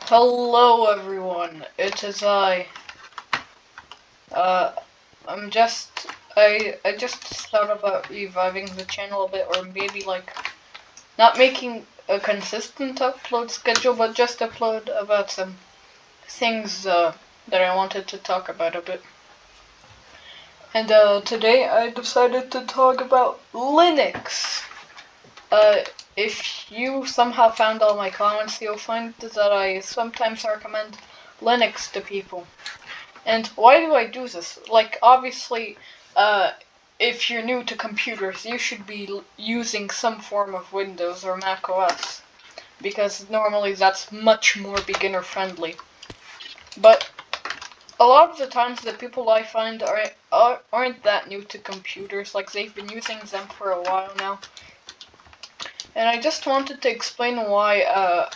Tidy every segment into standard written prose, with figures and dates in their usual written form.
Hello everyone, it is I. Uh, I'm just, I just thought about reviving the channel a bit, or maybe like, not making a consistent upload schedule, but just upload about some things, that I wanted to talk about a bit. And, today I decided to talk about Linux. Uh, if you somehow found all my comments, you'll find that I sometimes recommend Linux to people. And why do I do this? Like, obviously, if you're new to computers, you should be using some form of Windows or Mac OS, because normally that's much more beginner friendly. But a lot of the times the people I find aren't that new to computers, like they've been using them for a while now. And I just wanted to explain why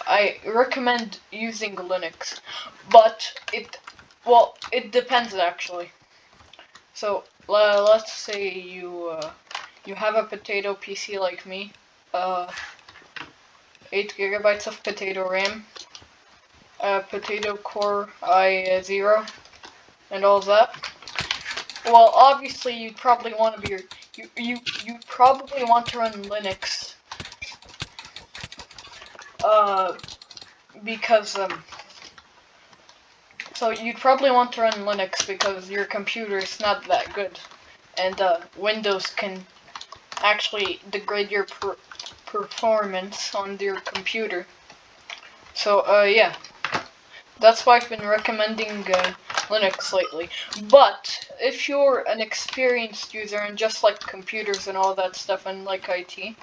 I recommend using Linux, but it depends actually. So let's say you have a potato PC like me, 8 gigabytes of potato RAM, potato Core i0, and all that. Well, obviously you'd probably want to be you probably want to run Linux, because so you'd probably want to run Linux because your computer is not that good, and Windows can actually degrade your performance on your computer. So yeah, that's why I've been recommending Linux lately. But if you're an experienced user and just like computers and all that stuff and like IT,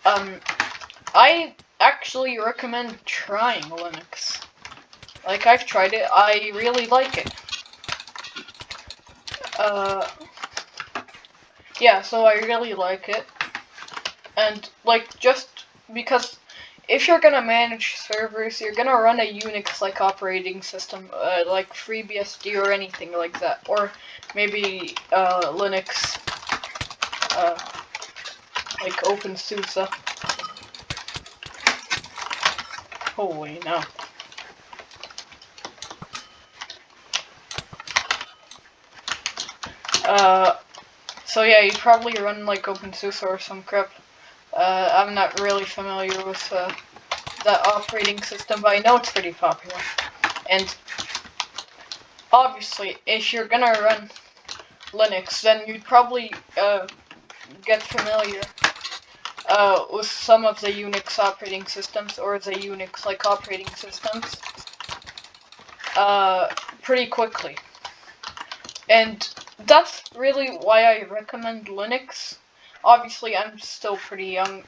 I actually recommend trying Linux. Like, I've tried it, I really like it. Yeah, so I really like it. And, like, just because if you're gonna manage servers, you're gonna run a Unix-like operating system, like FreeBSD or anything like that. Or maybe, Linux, like OpenSUSE. Holy no. So yeah, you'd probably run like OpenSUSE or some crap. I'm not really familiar with that operating system, but I know it's pretty popular. And obviously, if you're gonna run Linux, then you'd probably get familiar with some of the Unix operating systems or the Unix-like operating systems pretty quickly. And that's really why I recommend Linux. Obviously, I'm still pretty young,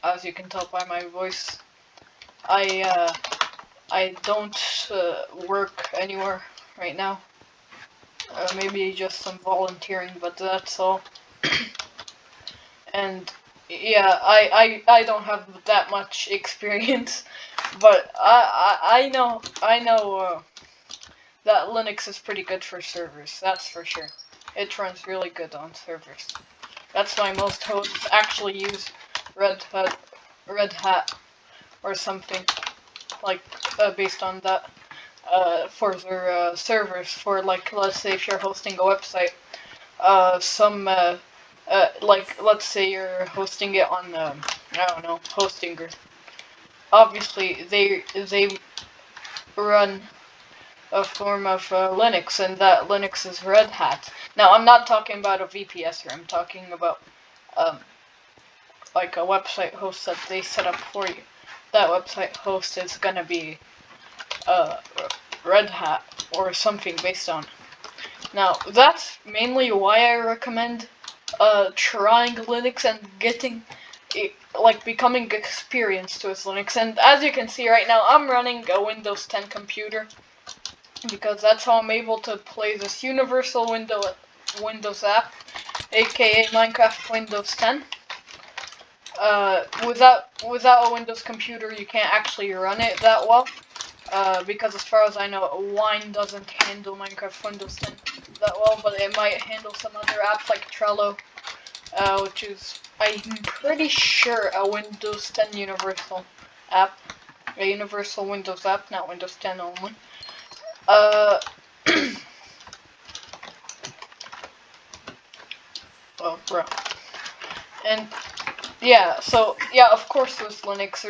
as you can tell by my voice. I don't work anywhere right now. Maybe just some volunteering, but that's all. And yeah, I don't have that much experience, but I know that Linux is pretty good for servers. That's for sure. It runs really good on servers. That's why most hosts actually use Red Hat or something like based on that for their servers. For like, let's say if you're hosting a website, like let's say you're hosting it on I don't know, Hostinger. Obviously, they run a form of Linux, and that Linux is Red Hat. Now, I'm not talking about a VPS here. I'm talking about like a website host that they set up for you. That website host is gonna be Red Hat or something based on. Now, that's mainly why I recommend trying Linux and getting like becoming experienced with Linux. And as you can see right now, I'm running a Windows 10 computer, because that's how I'm able to play this Universal Windows app, aka Minecraft Windows 10. Without a Windows computer, you can't actually run it that well, because as far as I know, Wine doesn't handle Minecraft Windows 10 that well, but it might handle some other apps like Trello, which is, I'm pretty sure, a Windows 10 Universal app. a universal Windows app, not Windows 10 only. Oh, bro. And yeah, so yeah, of course with Linux,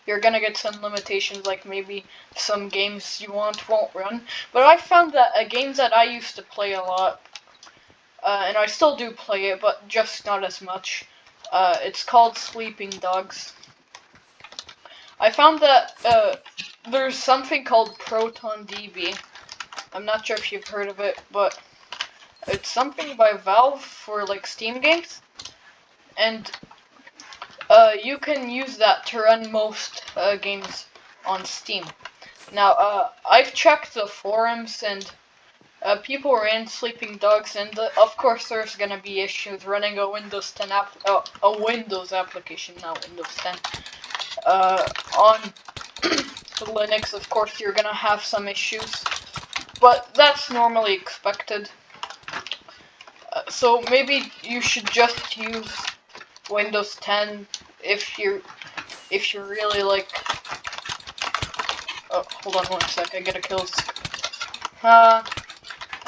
you're gonna get some limitations, like maybe some games you want won't run. But I found that games that I used to play a lot, and I still do play it, but just not as much. It's called Sleeping Dogs. I found that there's something called ProtonDB. I'm not sure if you've heard of it, but it's something by Valve for like Steam games, and you can use that to run most games on Steam. Now, I've checked the forums, and people ran Sleeping Dogs, and of course there's gonna be issues running a Windows 10 a Windows application, not Windows 10. On Linux, of course, you're gonna have some issues, but that's normally expected. So maybe you should just use Windows 10 if you're really like. Oh, hold on 1 sec. I gotta kill this.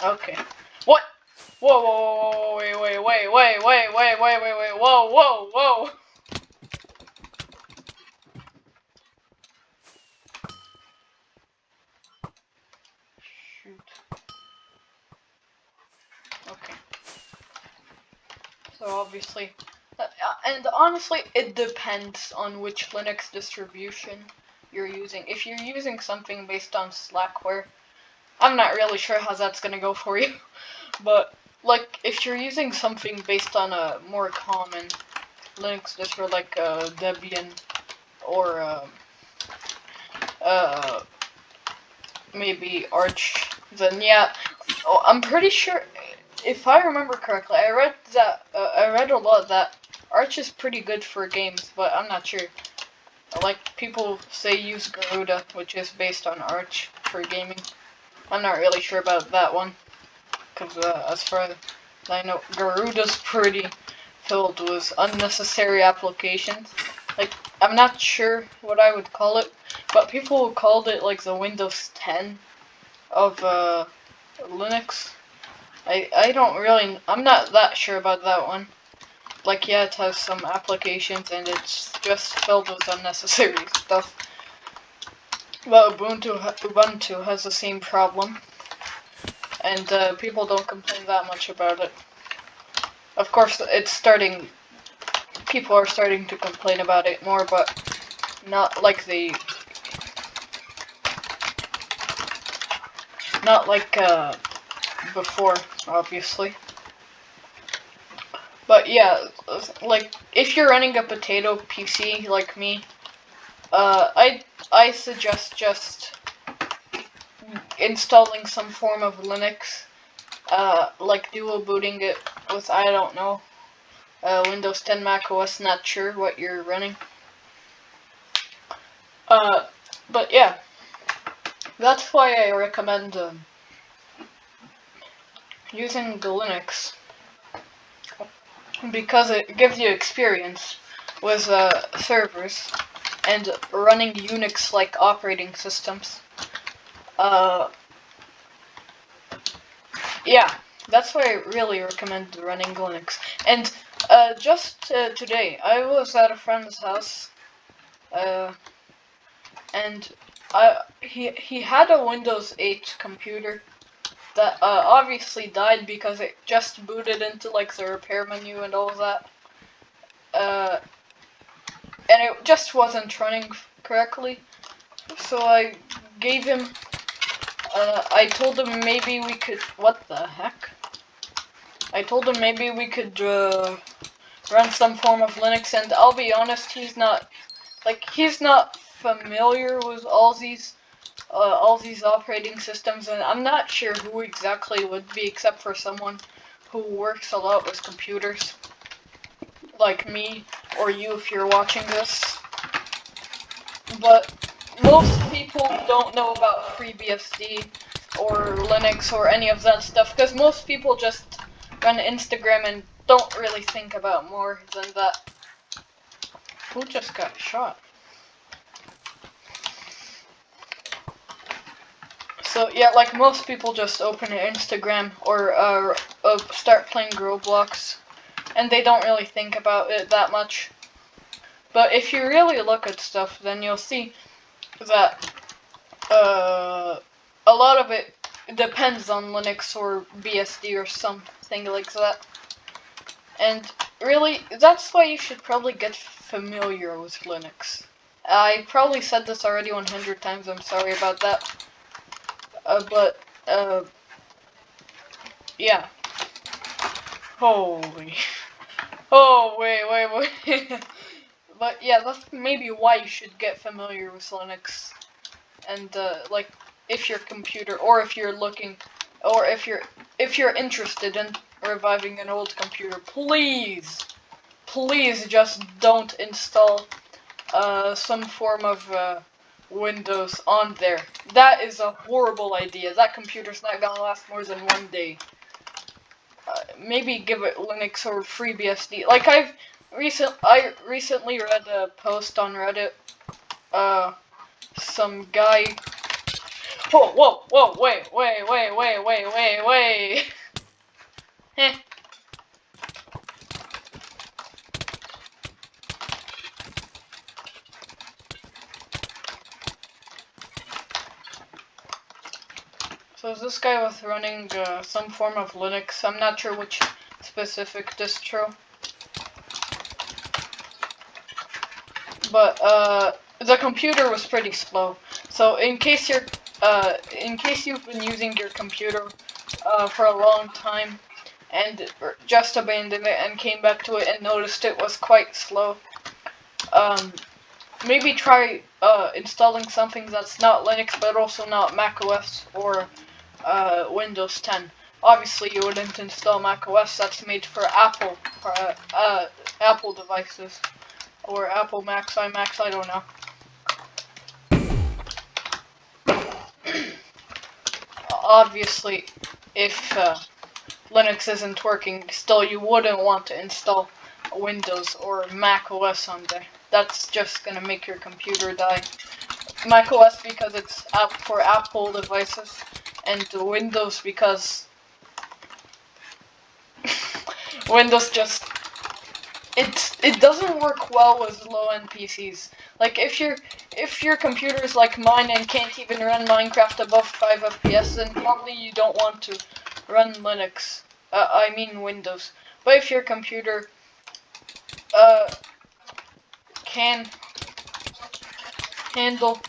Okay. What? Whoa! Wait! Whoa! Shoot. Okay. So obviously, and honestly, it depends on which Linux distribution you're using. If you're using something based on Slackware, I'm not really sure how that's gonna go for you. But like, if you're using something based on a more common Linux distro like Debian or maybe Arch, then yeah, I'm pretty sure. If I remember correctly, I read a lot that Arch is pretty good for games, but I'm not sure. Like, people say use Garuda, which is based on Arch for gaming. I'm not really sure about that one, because as far as I know, Garuda's pretty filled with unnecessary applications. Like, I'm not sure what I would call it, but people called it like the Windows 10 of Linux. I'm not that sure about that one. Like, yeah, it has some applications and it's just filled with unnecessary stuff. But Ubuntu has the same problem, and people don't complain that much about it. Of course, people are starting to complain about it more, but not like before, obviously. But yeah, like, if you're running a potato PC like me, I suggest just installing some form of Linux, like dual booting it with, I don't know, Windows 10, Mac OS, not sure what you're running. But yeah, that's why I recommend using the Linux, because it gives you experience with servers and running Unix-like operating systems. Yeah, that's why I really recommend running Linux. And just today, I was at a friend's house, and he had a Windows 8 computer that obviously died because it just booted into like the repair menu and all that. And it just wasn't running correctly. So I gave him. I told him maybe we could. What the heck? I told him maybe we could run some form of Linux, and I'll be honest, he's not familiar with all these operating systems, and I'm not sure who exactly would be, except for someone who works a lot with computers, like me or you if you're watching this. But most people don't know about FreeBSD or Linux or any of that stuff, because most people just run Instagram and don't really think about more than that. Who just got shot? So yeah, like most people just open an Instagram or start playing Roblox, and they don't really think about it that much. But if you really look at stuff, then you'll see that a lot of it depends on Linux or BSD or something like that. And really, that's why you should probably get familiar with Linux. I probably said this already 100 times, I'm sorry about that. But yeah. Holy. Oh, wait. But yeah, that's maybe why you should get familiar with Linux. And like, if your computer, or if you're looking, or if you're interested in reviving an old computer, please just don't install some form of Windows on there. That is a horrible idea. That computer's not gonna last more than 1 day. Maybe give it Linux or FreeBSD. Like I recently read a post on Reddit. Some guy. Whoa! Wait! Heh. So this guy was running some form of Linux. I'm not sure which specific distro. But the computer was pretty slow. So in case you've been using your computer for a long time and just abandoned it and came back to it and noticed it was quite slow, maybe try installing something that's not Linux but also not macOS or Windows 10. Obviously, you wouldn't install macOS. That's made for Apple devices or Apple Macs, iMacs. I don't know. Obviously, if Linux isn't working, still you wouldn't want to install Windows or macOS on there. That's just gonna make your computer die. macOS because it's for Apple devices, and Windows because Windows just it doesn't work well with low-end PCs. Like if your computer is like mine and can't even run Minecraft above 5 FPS, then probably you don't want to run Linux. I mean Windows. But if your computer can handle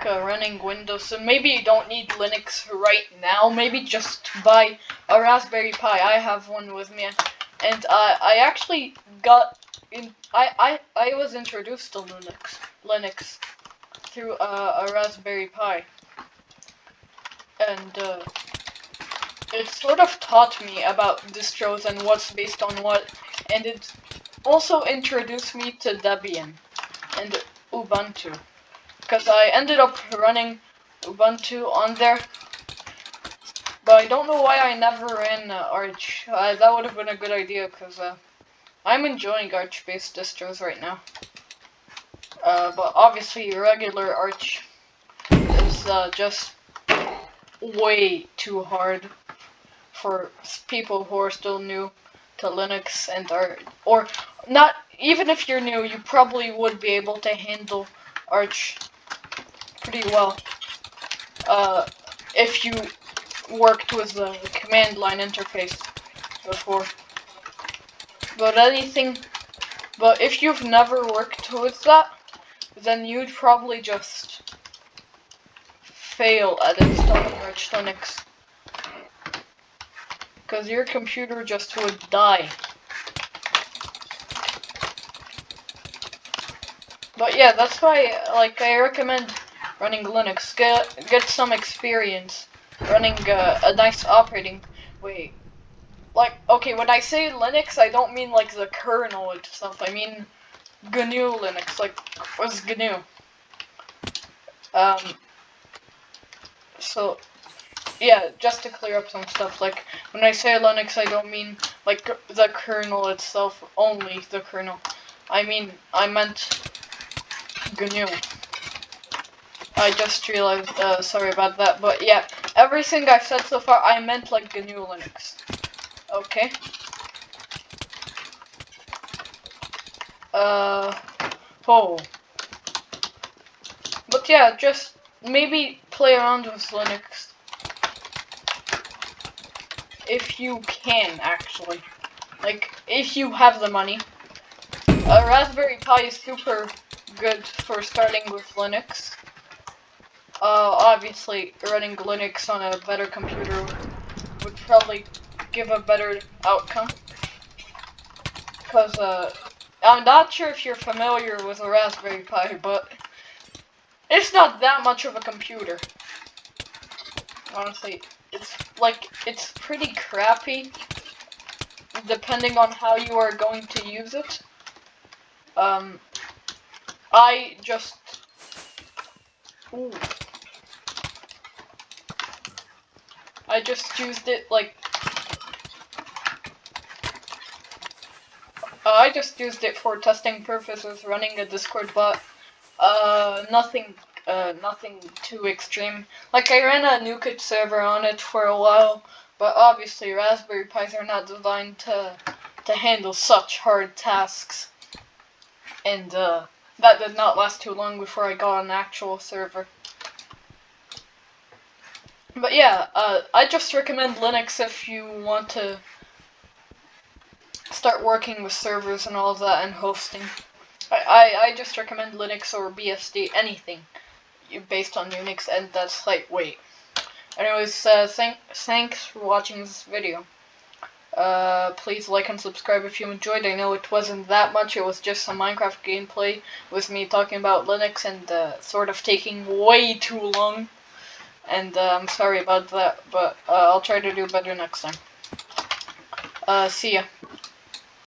running Windows, so maybe you don't need Linux right now. Maybe just buy a Raspberry Pi. I have one with me, and I actually got in. I was introduced to Linux through a Raspberry Pi, and it sort of taught me about distros and what's based on what, and it also introduced me to Debian and Ubuntu. Because I ended up running Ubuntu on there, but I don't know why I never ran Arch. That would have been a good idea, because I'm enjoying Arch-based distros right now. But obviously regular Arch is just way too hard for people who are still new to Linux and or not. Even if you're new, you probably would be able to handle Arch pretty well if you worked with the command line interface before. But if you've never worked with that, then you'd probably just fail at installing Arch Linux, because your computer just would die. But yeah, that's why I recommend running Linux. Get some experience running a nice operating. Wait, okay, when I say Linux, I don't mean like the kernel itself. I mean GNU Linux. Like, what's GNU? So yeah, just to clear up some stuff. Like when I say Linux, I don't mean like the kernel itself, only the kernel. I meant GNU. I just realized, sorry about that, but yeah, everything I've said so far, I meant like GNU Linux. Okay. Oh. But yeah, just maybe play around with Linux. If you can, actually. Like, if you have the money. A Raspberry Pi is super good for starting with Linux. Obviously, running Linux on a better computer would probably give a better outcome. Because, I'm not sure if you're familiar with a Raspberry Pi, but it's not that much of a computer. Honestly, it's pretty crappy, depending on how you are going to use it. I just... Ooh. I just used it, like... I just used it for testing purposes, running a Discord bot. Nothing too extreme. Like, I ran a Nukit server on it for a while, but obviously Raspberry Pis are not designed to handle such hard tasks. And, that did not last too long before I got an actual server. But yeah, I just recommend Linux if you want to start working with servers and all of that and hosting. I just recommend Linux or BSD, anything based on Unix, and that's lightweight. Anyways, thanks for watching this video. Please like and subscribe if you enjoyed. I know it wasn't that much, it was just some Minecraft gameplay with me talking about Linux and sort of taking way too long. And I'm sorry about that, but I'll try to do better next time. See ya.